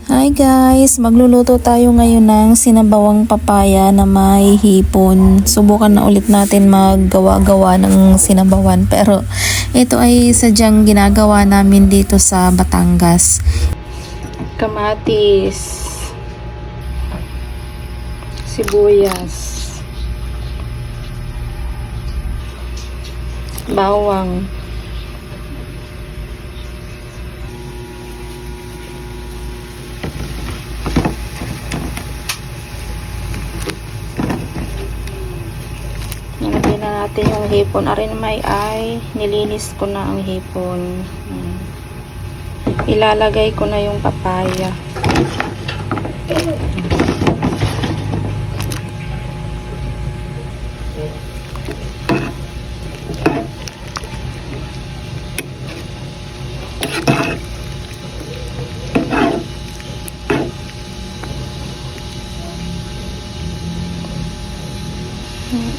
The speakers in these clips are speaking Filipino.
Hi guys! Magluluto tayo ngayon ng sinabawang papaya na may hipon. Subukan na ulit natin maggawa-gawa ng sinabawan, pero ito ay sadyang ginagawa namin dito sa Batangas. Kamatis, sibuyas, bawang, nilagyan na natin yung hipon. Arin may ay nilinis ko na ang hipon. Ilalagay ko na yung papaya.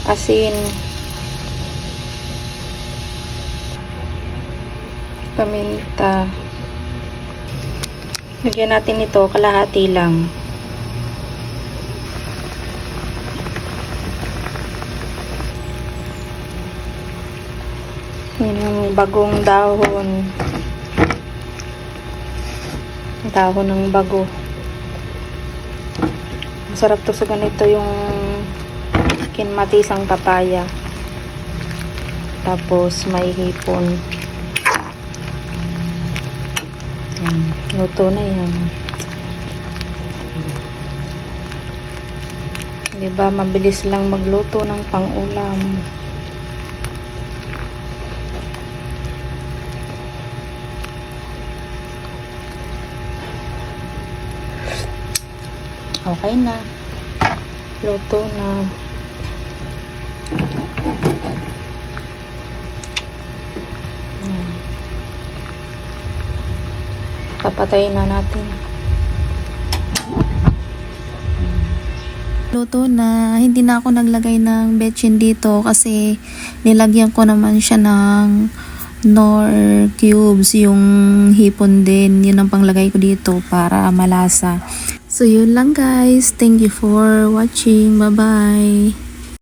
Asin, paminta. Lagyan natin ito, kalahati lang. Yan yung bagong dahon. Dahon ng bago. Masarap to sa ganito yung kinmatisang papaya. Tapos may hipon. Yan. Luto na yan. Diba, mabilis lang magluto ng pang-ulam. Okay na. Luto na. Papatayin na natin. Luto na. Hindi na ako naglagay ng betchin dito kasi nilagyan ko naman siya ng Knorr cubes, yung hipon din. Yun ang panglagay ko dito para malasa. So yun lang guys. Thank you for watching. Bye bye.